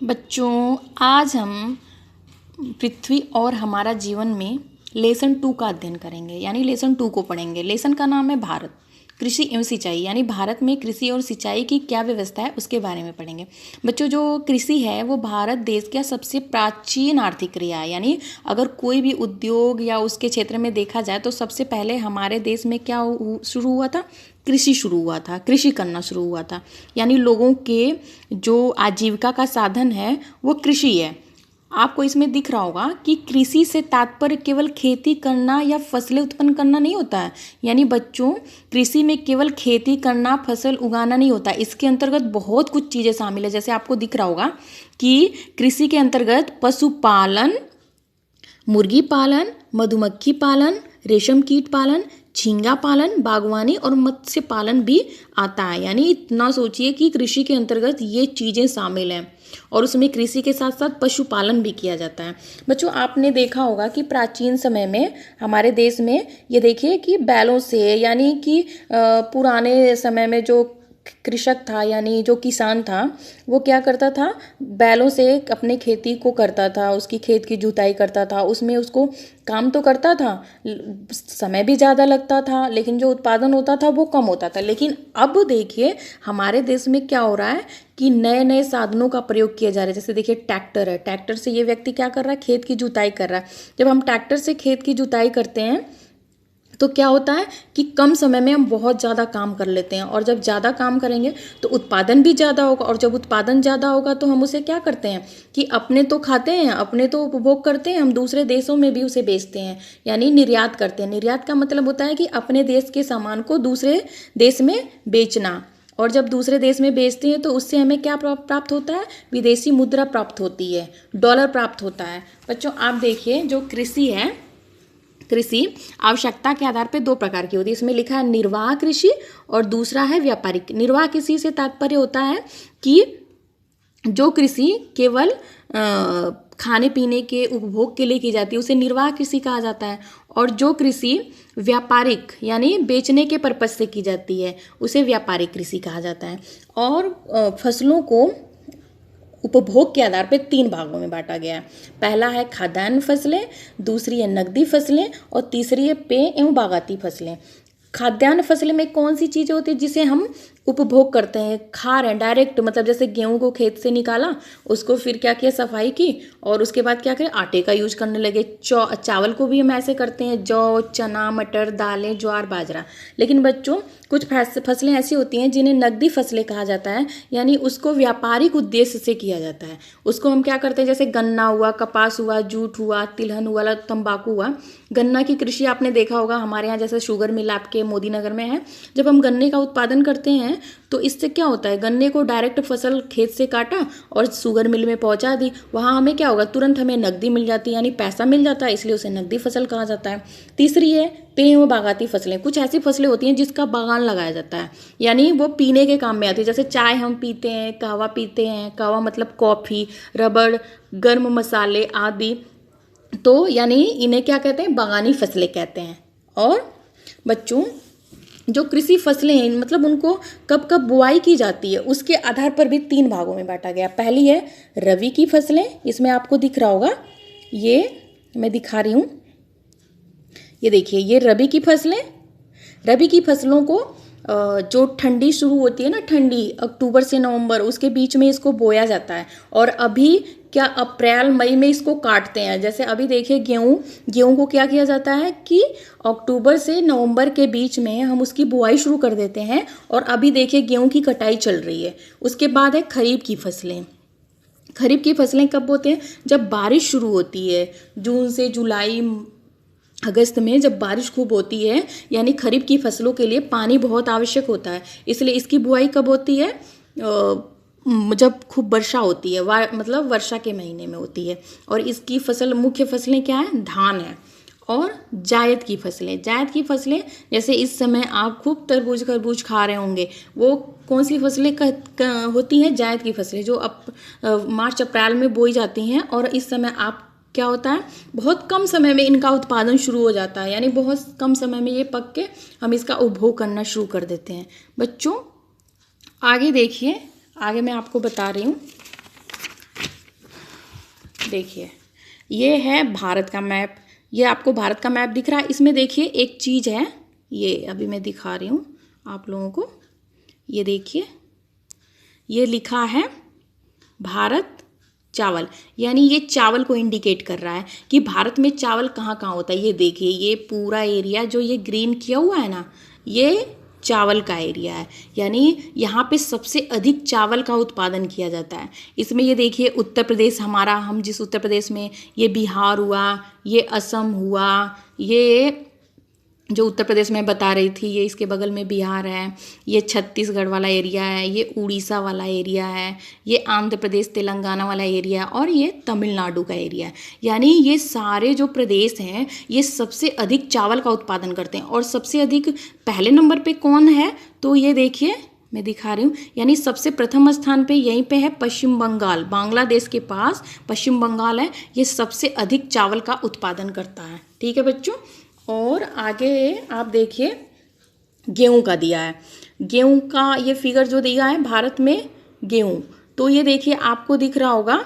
बच्चों, आज हम पृथ्वी और हमारा जीवन में लेसन 2 का अध्ययन करेंगे। यानी लेसन 2 को पढ़ेंगे। लेसन का नाम है भारत, कृषि एवं सिंचाई। यानी भारत में कृषि और सिंचाई की क्या व्यवस्था है उसके बारे में पढ़ेंगे। बच्चों, जो कृषि है वो भारत देश का सबसे प्राचीन आर्थिक क्रिया है। यानी अगर कोई भी उद्योग या उसके क्षेत्र में देखा जाए तो सबसे पहले हमारे देश में क्या शुरू हुआ था? कृषि शुरू हुआ था, कृषि करना शुरू हुआ था। यानी लोगों के जो आजीविका का साधन है वो कृषि है। आपको इसमें दिख रहा होगा कि कृषि से तात्पर्य केवल खेती करना या फसलें उत्पन्न करना नहीं होता है। यानी बच्चों, कृषि में केवल खेती करना, फसल उगाना नहीं होता। इसके अंतर्गत बहुत कुछ चीज़ें शामिल है। जैसे आपको दिख रहा होगा कि कृषि के अंतर्गत पशुपालन, मुर्गी पालन, मधुमक्खी पालन, रेशम कीट पालन, झींगा पालन, बागवानी और मत्स्य पालन भी आता है। यानी इतना सोचिए कि कृषि के अंतर्गत ये चीज़ें शामिल हैं और उसमें कृषि के साथ साथ पशुपालन भी किया जाता है। बच्चों, आपने देखा होगा कि प्राचीन समय में हमारे देश में ये देखिए कि बैलों से, यानी कि पुराने समय में जो कृषक था यानी जो किसान था वो क्या करता था? बैलों से अपने खेती को करता था, उसकी खेत की जुताई करता था। उसमें उसको काम तो करता था, समय भी ज़्यादा लगता था, लेकिन जो उत्पादन होता था वो कम होता था। लेकिन अब देखिए हमारे देश में क्या हो रहा है कि नए नए साधनों का प्रयोग किया जा रहा है। जैसे देखिए ट्रैक्टर है, ट्रैक्टर से ये व्यक्ति क्या कर रहा है? खेत की जुताई कर रहा है। जब हम ट्रैक्टर से खेत की जुताई करते हैं तो क्या होता है कि कम समय में हम बहुत ज़्यादा काम कर लेते हैं, और जब ज़्यादा काम करेंगे तो उत्पादन भी ज़्यादा होगा, और जब उत्पादन ज़्यादा होगा तो हम उसे क्या करते हैं कि अपने तो खाते हैं, अपने तो उपभोग करते हैं, हम दूसरे देशों में भी उसे बेचते हैं। यानी निर्यात करते हैं। निर्यात का मतलब होता है कि अपने देश के सामान को दूसरे देश में बेचना। और जब दूसरे देश में बेचते हैं तो उससे हमें क्या प्राप्त होता है? विदेशी मुद्रा प्राप्त होती है, डॉलर प्राप्त होता है। बच्चों, आप देखिए जो कृषि है, कृषि आवश्यकता के आधार पर 2 प्रकार की होती है। इसमें लिखा है निर्वाह कृषि और दूसरा है व्यापारिक। निर्वाह कृषि से तात्पर्य होता है कि जो कृषि केवल खाने पीने के उपभोग के लिए की जाती है उसे निर्वाह कृषि कहा जाता है। और जो कृषि व्यापारिक यानी बेचने के पर्पज से की जाती है उसे व्यापारिक कृषि कहा जाता है। और फसलों को उपभोग के आधार पर 3 भागों में बांटा गया है। पहला है खाद्यान्न फसलें, दूसरी है नकदी फसलें और तीसरी है पेय एवं बागाती फसलें। खाद्यान्न फसलें में कौन सी चीज़ें होती है जिसे हम उपभोग करते हैं, खा रहे हैं डायरेक्ट? मतलब जैसे गेहूं को खेत से निकाला, उसको फिर क्या किया? सफाई की, और उसके बाद क्या करें? आटे का यूज करने लगे। चावल को भी हम ऐसे करते हैं, जौ, चना, मटर, दालें, ज्वार, बाजरा। लेकिन बच्चों, कुछ फसलें ऐसी होती हैं जिन्हें नकदी फसलें कहा जाता है। यानी उसको व्यापारिक उद्देश्य से किया जाता है। उसको हम क्या करते हैं? जैसे गन्ना हुआ, कपास हुआ, जूट हुआ, तिलहन हुआ, तंबाकू हुआ। गन्ना की कृषि आपने देखा होगा, हमारे यहाँ जैसे शुगर मिल आपके मोदी नगर में है। जब हम गन्ने का उत्पादन करते हैं तो इससे क्या होता है? गन्ने को डायरेक्ट फसल खेत से काटा और शुगर मिल में पहुंचा दी। वहां हमें क्या होगा? तुरंत हमें नकदी मिल जाती है, यानी पैसा मिल जाता है, इसलिए उसे नकदी फसल कहा जाता है। तीसरी है पेय व बागाती फसलें। कुछ ऐसी फसलें होती हैं जिसका बागान लगाया जाता है, यानी वो पीने के काम में आती है। जैसे चाय हम पीते हैं, कहवा पीते हैं, कहवा मतलब कॉफ़ी, रबड़, गर्म मसाले आदि। तो यानी इन्हें क्या कहते हैं? बागानी फसलें कहते हैं। और बच्चों, जो कृषि फसलें हैं मतलब उनको कब कब बुआई की जाती है उसके आधार पर भी 3 भागों में बांटा गया। पहली है रबी की फसलें। इसमें आपको दिख रहा होगा, ये मैं दिखा रही हूँ, ये देखिए, ये रबी की फसलें। रबी की फसलों को जो ठंडी शुरू होती है ना, ठंडी अक्टूबर से नवंबर, उसके बीच में इसको बोया जाता है। और अभी क्या अप्रैल मई में इसको काटते हैं। जैसे अभी देखिए गेहूं को क्या किया जाता है कि अक्टूबर से नवंबर के बीच में हम उसकी बुआई शुरू कर देते हैं, और अभी देखिए गेहूं की कटाई चल रही है। उसके बाद है खरीफ की फसलें। खरीफ की फसलें कब होते हैं? जब बारिश शुरू होती है, जून से जुलाई अगस्त में जब बारिश खूब होती है, यानी खरीफ की फसलों के लिए पानी बहुत आवश्यक होता है। इसलिए इसकी बुआई कब होती है? जब खूब वर्षा होती है, मतलब वर्षा के महीने में होती है। और इसकी फसल, मुख्य फसलें क्या है? धान है। और जायद की फसलें। जायद की फसलें जैसे इस समय आप खूब तरबूज खरबूज खा रहे होंगे, वो कौन सी फसलें होती हैं? जायद की फसलें, जो मार्च अप्रैल में बोई जाती हैं। और इस समय आप क्या होता है? बहुत कम समय में इनका उत्पादन शुरू हो जाता है, यानी बहुत कम समय में ये पक के हम इसका उपभोग करना शुरू कर देते हैं। बच्चों, आगे देखिए, आगे मैं आपको बता रही हूँ देखिए ये है भारत का मैप। ये आपको भारत का मैप दिख रहा है। इसमें देखिए एक चीज़ है, ये अभी मैं दिखा रही हूँ आप लोगों को। ये देखिए ये लिखा है भारत चावल, यानी ये चावल को इंडिकेट कर रहा है कि भारत में चावल कहाँ कहाँ होता है। ये देखिए ये पूरा एरिया जो ये ग्रीन किया हुआ है ना, ये चावल का एरिया है, यानी यहाँ पे सबसे अधिक चावल का उत्पादन किया जाता है। इसमें ये देखिए उत्तर प्रदेश हमारा, हम जिस उत्तर प्रदेश में, ये बिहार हुआ, ये असम हुआ, ये जो उत्तर प्रदेश में बता रही थी ये इसके बगल में बिहार है, ये छत्तीसगढ़ वाला एरिया है, ये उड़ीसा वाला एरिया है, ये आंध्र प्रदेश तेलंगाना वाला एरिया है, और ये तमिलनाडु का एरिया है। यानी ये सारे जो प्रदेश हैं ये सबसे अधिक चावल का उत्पादन करते हैं। और सबसे अधिक पहले नंबर पे कौन है, तो ये देखिए मैं दिखा रही हूँ, यानी सबसे प्रथम स्थान पे यहीं पे है पश्चिम बंगाल, बांग्लादेश के पास पश्चिम बंगाल है, ये सबसे अधिक चावल का उत्पादन करता है। ठीक है बच्चों। और आगे आप देखिए गेहूं का दिया है, गेहूं का ये फिगर जो दिया है भारत में गेहूं, तो ये देखिए आपको दिख रहा होगा,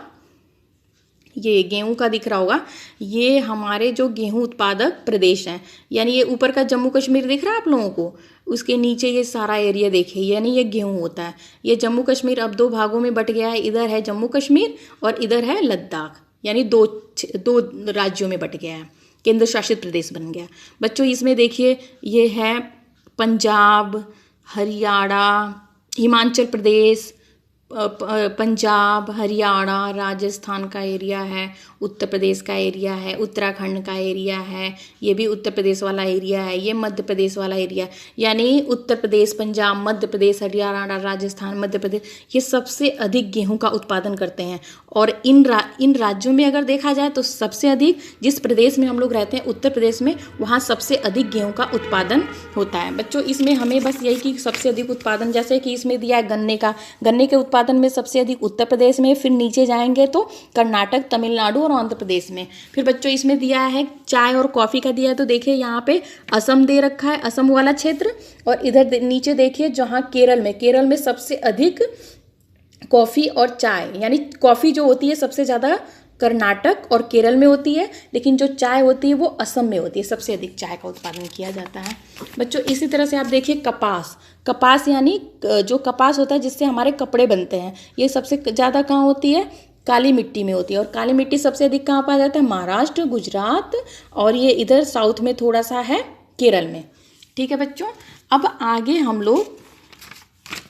ये गेहूं का दिख रहा होगा, ये हमारे जो गेहूं उत्पादक प्रदेश हैं, यानी ये ऊपर का जम्मू कश्मीर दिख रहा है आप लोगों को, उसके नीचे ये सारा एरिया देखिए, यानी ये गेहूं होता है। ये जम्मू कश्मीर अब 2 भागों में बट गया है, इधर है जम्मू कश्मीर और इधर है लद्दाख, यानी दो राज्यों में बट गया है, केंद्र शासित प्रदेश बन गया। बच्चों इसमें देखिए ये है पंजाब, हरियाणा, हिमाचल प्रदेश, पंजाब, हरियाणा, राजस्थान का एरिया है, उत्तर प्रदेश का एरिया है, उत्तराखंड का एरिया है, ये भी उत्तर प्रदेश वाला एरिया है, ये मध्य प्रदेश वाला एरिया, यानी उत्तर प्रदेश, पंजाब, मध्य प्रदेश, हरियाणा, राजस्थान, मध्य प्रदेश, ये सबसे अधिक गेहूं का उत्पादन करते हैं। और इन राज्यों में अगर देखा जाए तो सबसे अधिक जिस प्रदेश में हम लोग रहते हैं उत्तर प्रदेश में, वहाँ सबसे अधिक गेहूं का उत्पादन होता है। बच्चों इसमें हमें बस यही कि सबसे अधिक उत्पादन, जैसे कि इसमें दिया है गन्ने का, गन्ने के उत्पादन में सबसे अधिक उत्तर प्रदेश में, फिर नीचे जाएंगे तो कर्नाटक, तमिलनाडु और आंध्र प्रदेश में। फिर बच्चों इसमें दिया है चाय और कॉफ़ी का दिया है, तो देखिए यहाँ पे असम दे रखा है, असम वाला क्षेत्र, और इधर नीचे देखिए जहाँ केरल में सबसे अधिक कॉफ़ी और चाय, यानी कॉफ़ी जो होती है सबसे ज़्यादा कर्नाटक और केरल में होती है, लेकिन जो चाय होती है वो असम में होती है, सबसे अधिक चाय का उत्पादन किया जाता है। बच्चों इसी तरह से आप देखिए कपास यानी जो कपास होता है जिससे हमारे कपड़े बनते हैं, ये सबसे ज़्यादा कहाँ होती है, काली मिट्टी में होती है। और काली मिट्टी सबसे अधिक कहाँ पाया जाता है, महाराष्ट्र, गुजरात, और ये इधर साउथ में थोड़ा सा है केरल में। ठीक है बच्चों। अब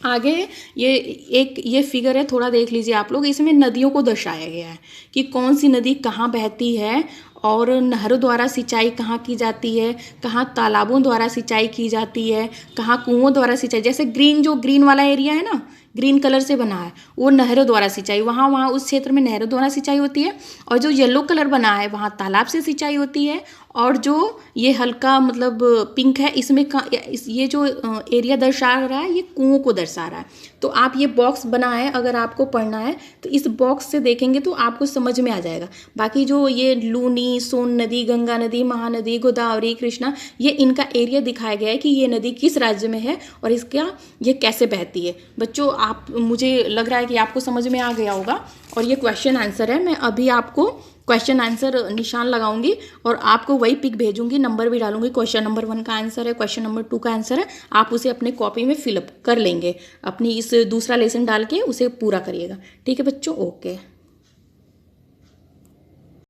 आगे ये फिगर है, थोड़ा देख लीजिए आप लोग। इसमें नदियों को दर्शाया गया है कि कौन सी नदी कहाँ बहती है, और नहरों द्वारा सिंचाई कहाँ की जाती है, कहाँ तालाबों द्वारा सिंचाई की जाती है, कहाँ कुओं द्वारा सिंचाई। जैसे ग्रीन वाला एरिया है ना, ग्रीन कलर से बना है, वो नहरों द्वारा सिंचाई, वहाँ उस क्षेत्र में नहरों द्वारा सिंचाई होती है। और जो येलो कलर बना है वहाँ तालाब से सिंचाई होती है। और जो ये हल्का मतलब पिंक है, इसमें ये जो एरिया दर्शा रहा है ये कुओं को दर्शा रहा है। तो आप ये बॉक्स बना है, अगर आपको पढ़ना है तो इस बॉक्स से देखेंगे तो आपको समझ में आ जाएगा। बाकी जो ये लूनी, सोन नदी, गंगा नदी, महानदी, गोदावरी, कृष्णा, ये इनका एरिया दिखाया गया है कि ये नदी किस राज्य में है और इसका ये कैसे बहती है। बच्चों मुझे लग रहा है कि आपको समझ में आ गया होगा। और ये क्वेश्चन आंसर है, मैं अभी आपको क्वेश्चन आंसर निशान लगाऊंगी और आपको वही पिक भेजूंगी, नंबर भी डालूंगी। क्वेश्चन नंबर 1 का आंसर है, क्वेश्चन नंबर 2 का आंसर है। आप उसे अपने कॉपी में फिलअप कर लेंगे, अपनी इस दूसरा लेसन डाल के उसे पूरा करिएगा। ठीक है बच्चों, ओके।